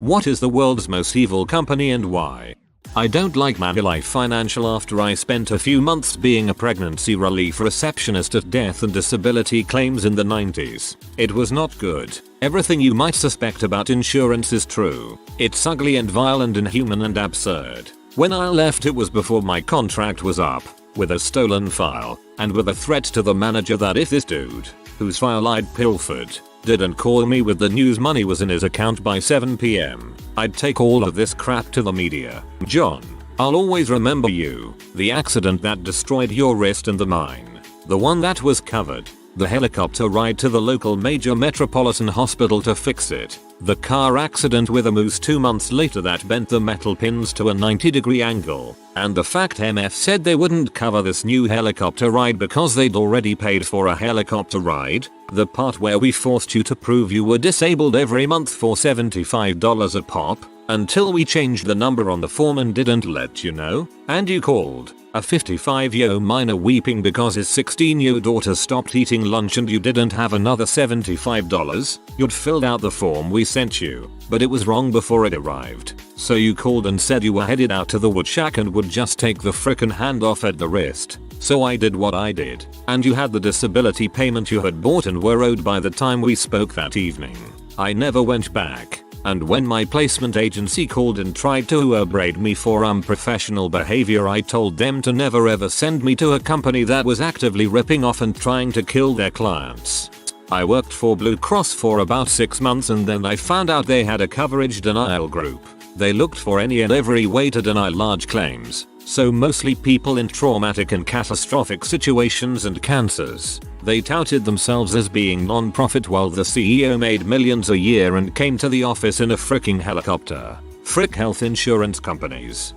What is the world's most evil company and why? I don't like Manulife Financial after I spent a few months being a pregnancy relief receptionist at death and disability claims in the 90s. It was not good. Everything you might suspect about insurance is true. It's ugly and vile and inhuman and absurd. When I left it was before my contract was up, with a stolen file, and with a threat to the manager that if this dude, whose file I'd pilfered, didn't call me with the news money was in his account by 7 PM, I'd take all of this crap to the media. John, I'll always remember you, the accident that destroyed your wrist and the mine, the one that was covered, the helicopter ride to the local major metropolitan hospital to fix it, the car accident with a moose 2 months later that bent the metal pins to a 90-degree angle, and the fact MF said they wouldn't cover this new helicopter ride because they'd already paid for a helicopter ride, the part where we forced you to prove you were disabled every month for $75 a pop, until we changed the number on the form and didn't let you know, and you called. A 55-year-old miner weeping because his 16-year-old daughter stopped eating lunch and you didn't have another $75. You'd filled out the form we sent you, but it was wrong before it arrived. So you called and said you were headed out to the wood shack and would just take the frickin' hand off at the wrist. So I did what I did, and you had the disability payment you had bought and were owed by the time we spoke that evening. I never went back. And when my placement agency called and tried to upbraid me for unprofessional behavior, I told them to never ever send me to a company that was actively ripping off and trying to kill their clients. I worked for Blue Cross for about 6 months and then I found out they had a coverage denial group. They looked for any and every way to deny large claims, so mostly people in traumatic and catastrophic situations and cancers. They touted themselves as being non-profit while the CEO made millions a year and came to the office in a fricking helicopter. Frick health insurance companies.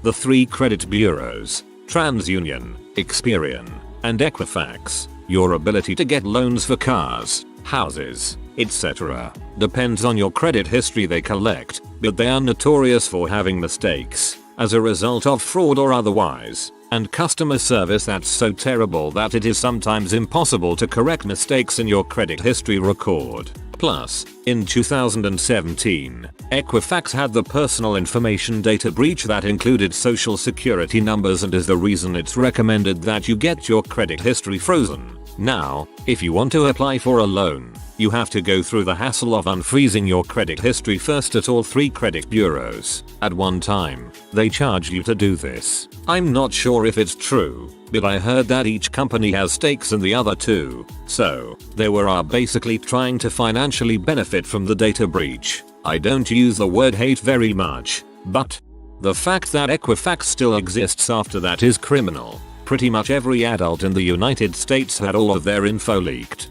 The 3 credit bureaus, TransUnion, Experian, and Equifax. Your ability to get loans for cars, houses, etc. depends on your credit history they collect, but they are notorious for having mistakes as a result of fraud or otherwise, and customer service that's so terrible that it is sometimes impossible to correct mistakes in your credit history record. Plus, in 2017, Equifax had the personal information data breach that included social security numbers and is the reason it's recommended that you get your credit history frozen. Now, if you want to apply for a loan, you have to go through the hassle of unfreezing your credit history first at all 3 credit bureaus at one time. They charge you to do this. I'm not sure if it's true, but I heard that each company has stakes in the other 2. So, they are basically trying to financially benefit from the data breach. I don't use the word hate very much, but the fact that Equifax still exists after that is criminal. Pretty much every adult in the United States had all of their info leaked.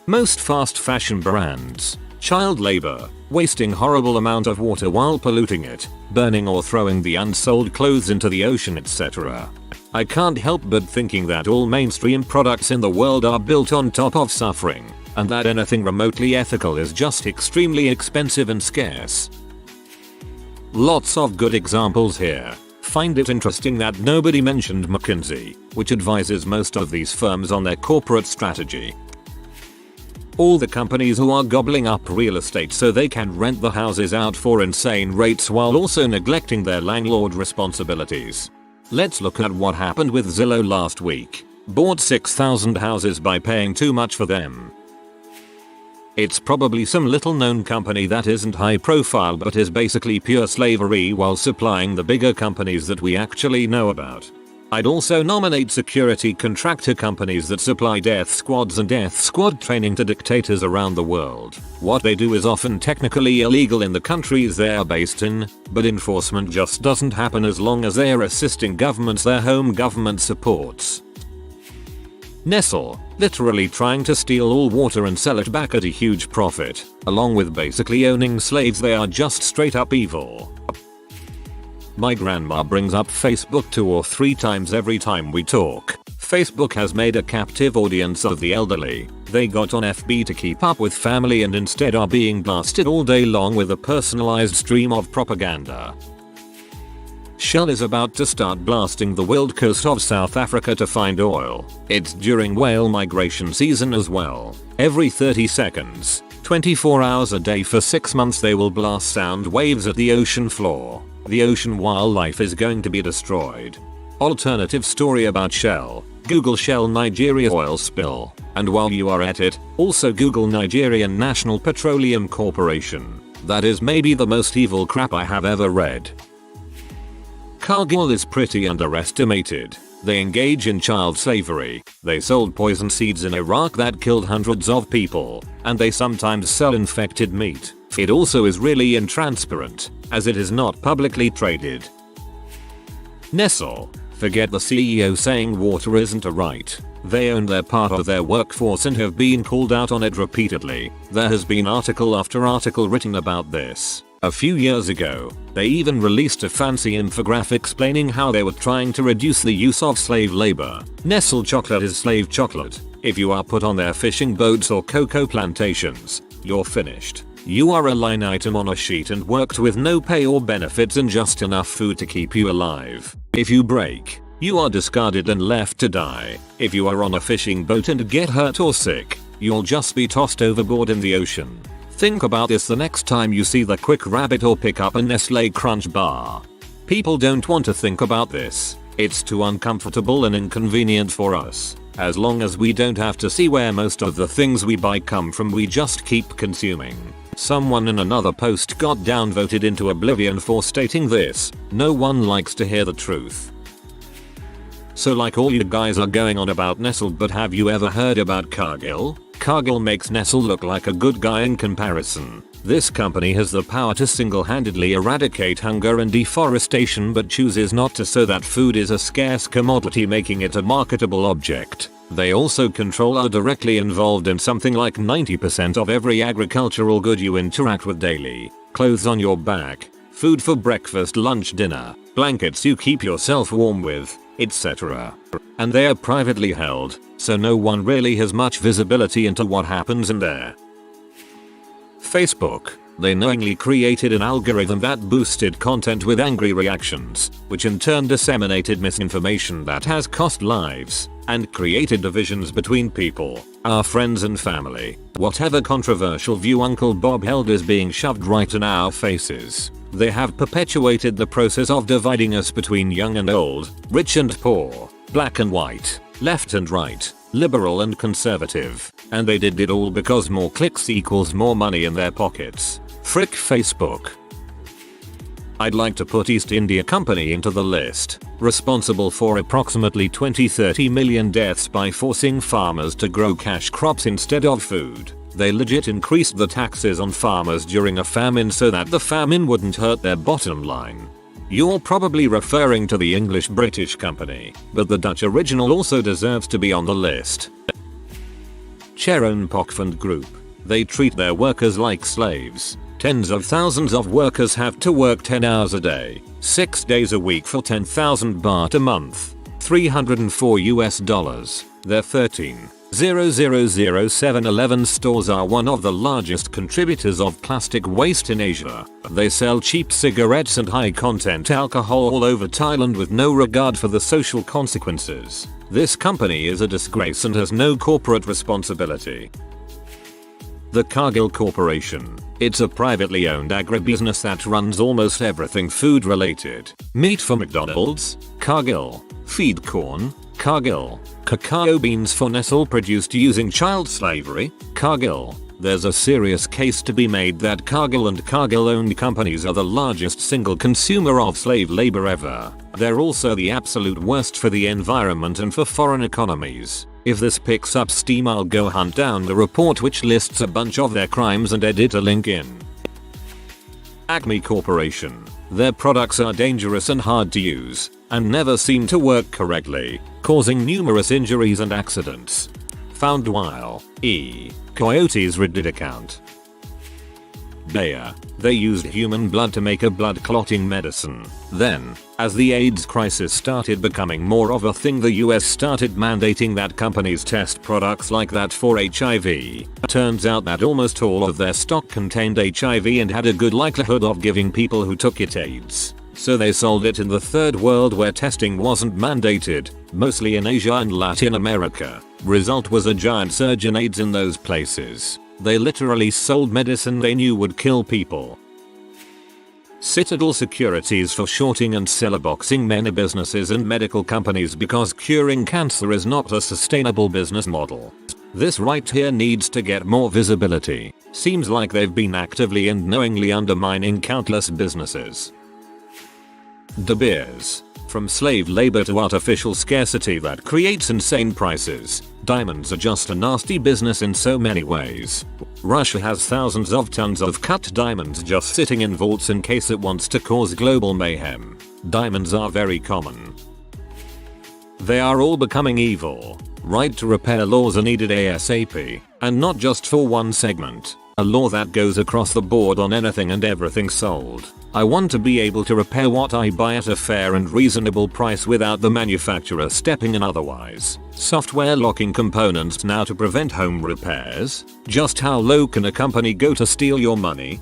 Most fast fashion brands. Child labor, wasting horrible amount of water while polluting it, burning or throwing the unsold clothes into the ocean, etc. I can't help but thinking that all mainstream products in the world are built on top of suffering, and that anything remotely ethical is just extremely expensive and scarce. Lots of good examples here. Find it interesting that nobody mentioned McKinsey, which advises most of these firms on their corporate strategy. All the companies who are gobbling up real estate so they can rent the houses out for insane rates while also neglecting their landlord responsibilities. Let's look at what happened with Zillow last week. Bought 6,000 houses by paying too much for them. It's probably some little known company that isn't high profile but is basically pure slavery while supplying the bigger companies that we actually know about. I'd also nominate security contractor companies that supply death squads and death squad training to dictators around the world. What they do is often technically illegal in the countries they are based in, but enforcement just doesn't happen as long as they are assisting governments their home government supports. Nestle, literally trying to steal all water and sell it back at a huge profit, along with basically owning slaves. They are just straight up evil. My grandma brings up Facebook 2 or 3 times every time we talk. Facebook has made a captive audience of the elderly. They got on FB to keep up with family and instead are being blasted all day long with a personalized stream of propaganda. Shell is about to start blasting the wild coast of South Africa to find oil. It's during whale migration season as well. Every 30 seconds, 24 hours a day for 6 months they will blast sound waves at the ocean floor. The ocean wildlife is going to be destroyed. Alternative story about Shell. Google Shell Nigeria oil spill. And while you are at it, also Google Nigerian National Petroleum Corporation. That is maybe the most evil crap I have ever read. Cargill is pretty underestimated. They engage in child slavery. They sold poison seeds in Iraq that killed hundreds of people. And they sometimes sell infected meat. It also is really intransparent, as it is not publicly traded. Nestle. Forget the CEO saying water isn't a right. They own their part of their workforce and have been called out on it repeatedly. There has been article after article written about this. A few years ago, they even released a fancy infographic explaining how they were trying to reduce the use of slave labor. Nestle chocolate is slave chocolate. If you are put on their fishing boats or cocoa plantations, you're finished. You are a line item on a sheet and worked with no pay or benefits and just enough food to keep you alive. If you break, you are discarded and left to die. If you are on a fishing boat and get hurt or sick, you'll just be tossed overboard in the ocean. Think about this the next time you see the Quick Rabbit or pick up a Nestle Crunch bar. People don't want to think about this. It's too uncomfortable and inconvenient for us. As long as we don't have to see where most of the things we buy come from, we just keep consuming. Someone in another post got downvoted into oblivion for stating this. No one likes to hear the truth. So like all you guys are going on about Nestle, but have you ever heard about Cargill? Cargill makes Nestle look like a good guy in comparison. This company has the power to single-handedly eradicate hunger and deforestation but chooses not to, so that food is a scarce commodity, making it a marketable object. They also control or are directly involved in something like 90% of every agricultural good you interact with daily. Clothes on your back, food for breakfast, lunch, dinner, blankets you keep yourself warm with, etc. And they are privately held, so no one really has much visibility into what happens in there. Facebook. They knowingly created an algorithm that boosted content with angry reactions, which in turn disseminated misinformation that has cost lives and created divisions between people, our friends and family. Whatever controversial view Uncle Bob held is being shoved right in our faces. They have perpetuated the process of dividing us between young and old, rich and poor, black and white, left and right, liberal and conservative. And they did it all because more clicks equals more money in their pockets. Frick Facebook. I'd like to put East India Company into the list, responsible for approximately 20-30 million deaths by forcing farmers to grow cash crops instead of food. They legit increased the taxes on farmers during a famine so that the famine wouldn't hurt their bottom line. You're probably referring to the English-British company, but the Dutch original also deserves to be on the list. Sharon Pockfund Group. They treat their workers like slaves. Tens of thousands of workers have to work 10 hours a day, 6 days a week for 10,000 baht a month, $304. Their 13,000 stores are one of the largest contributors of plastic waste in Asia. They sell cheap cigarettes and high-content alcohol all over Thailand with no regard for the social consequences. This company is a disgrace and has no corporate responsibility. The Cargill Corporation. It's a privately owned agribusiness that runs almost everything food related. Meat for McDonald's, Cargill. Feed corn, Cargill. Cacao beans for Nestle produced using child slavery, Cargill. There's a serious case to be made that Cargill and Cargill-owned companies are the largest single consumer of slave labor ever. They're also the absolute worst for the environment and for foreign economies. If this picks up steam, I'll go hunt down the report which lists a bunch of their crimes and edit a link in. Acme Corporation. Their products are dangerous and hard to use, and never seem to work correctly, causing numerous injuries and accidents. Found while Coyote's Reddit account. Bayer. They used human blood to make a blood clotting medicine. Then, as the AIDS crisis started becoming more of a thing, the US started mandating that companies test products like that for HIV. Turns out that almost all of their stock contained HIV and had a good likelihood of giving people who took it AIDS. So they sold it in the third world where testing wasn't mandated, mostly in Asia and Latin America. Result was a giant surge in AIDS in those places. They literally sold medicine they knew would kill people. Citadel Securities for shorting and sellerboxing many businesses and medical companies because curing cancer is not a sustainable business model. This right here needs to get more visibility. Seems like they've been actively and knowingly undermining countless businesses. De Beers. From slave labor to artificial scarcity that creates insane prices, diamonds are just a nasty business in so many ways. Russia has thousands of tons of cut diamonds just sitting in vaults in case it wants to cause global mayhem. Diamonds are very common. They are all becoming evil. Right to repair laws are needed ASAP, and not just for one segment. A law that goes across the board on anything and everything sold. I want to be able to repair what I buy at a fair and reasonable price without the manufacturer stepping in otherwise. Software locking components now to prevent home repairs? Just how low can a company go to steal your money?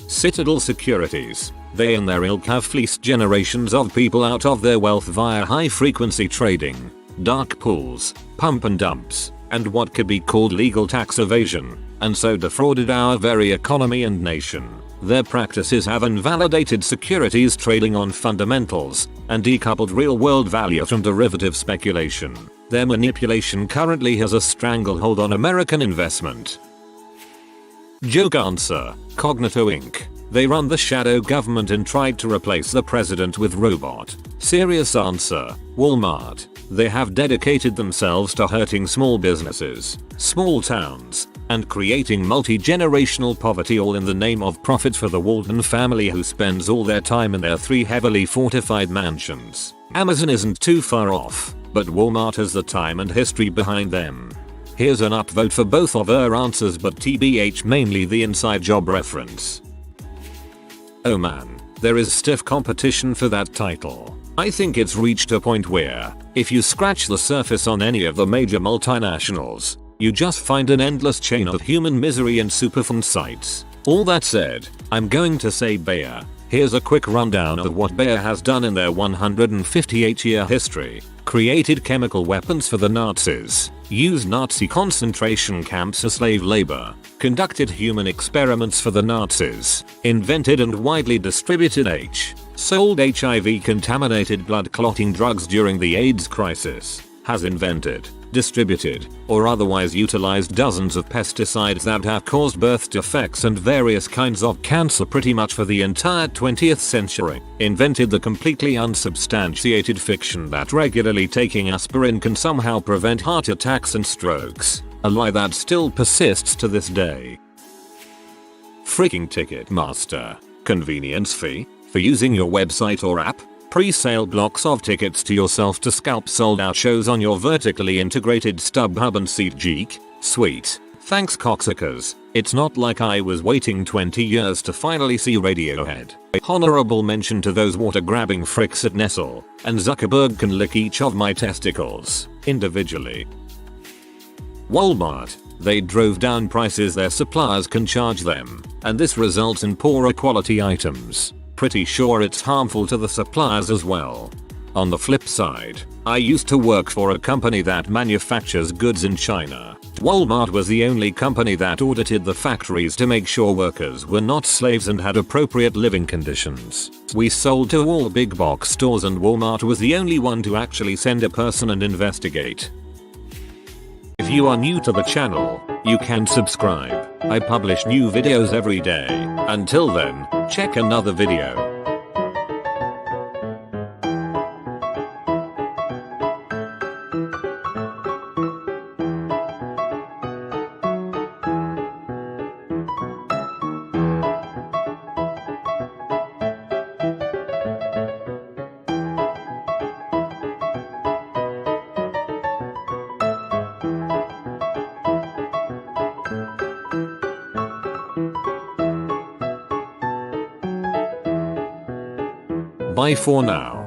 Citadel Securities. They and their ilk have fleeced generations of people out of their wealth via high frequency trading, dark pools, pump and dumps, and what could be called legal tax evasion, and so defrauded our very economy and nation. Their practices have invalidated securities trading on fundamentals and decoupled real-world value from derivative speculation. Their manipulation currently has a stranglehold on American investment. Joke answer. Cognito Inc. They run the shadow government and tried to replace the president with robot. Serious answer. Walmart. They have dedicated themselves to hurting small businesses, small towns, and creating multi-generational poverty, all in the name of profit for the Walton family who spends all their time in their 3 heavily fortified mansions. Amazon isn't too far off, but Walmart has the time and history behind them. Here's an upvote for both of her answers, but TBH mainly the inside job reference. Oh man, there is stiff competition for that title. I think it's reached a point where, if you scratch the surface on any of the major multinationals, you just find an endless chain of human misery and superfund sites. All that said, I'm going to say Bayer. Here's a quick rundown of what Bayer has done in their 158-year history. Created chemical weapons for the Nazis, used Nazi concentration camps as slave labor, conducted human experiments for the Nazis, invented and widely distributed sold HIV-contaminated blood clotting drugs during the AIDS crisis, has invented, distributed, or otherwise utilized dozens of pesticides that have caused birth defects and various kinds of cancer pretty much for the entire 20th century. Invented the completely unsubstantiated fiction that regularly taking aspirin can somehow prevent heart attacks and strokes, a lie that still persists to this day. Freaking Ticketmaster. Convenience fee? For using your website or app? Pre-sale blocks of tickets to yourself to scalp sold out shows on your vertically integrated StubHub and SeatGeek? Sweet. Thanks cocksuckers. It's not like I was waiting 20 years to finally see Radiohead. Honorable mention to those water-grabbing fricks at Nestle, and Zuckerberg can lick each of my testicles, individually. Walmart. They drove down prices their suppliers can charge them, and this results in poorer quality items. Pretty sure it's harmful to the suppliers as well. On the flip side, I used to work for a company that manufactures goods in China. Walmart was the only company that audited the factories to make sure workers were not slaves and had appropriate living conditions. We sold to all big box stores and Walmart was the only one to actually send a person and investigate. If you are new to the channel, you can subscribe. I publish new videos every day. Until then, check another video. Bye for now.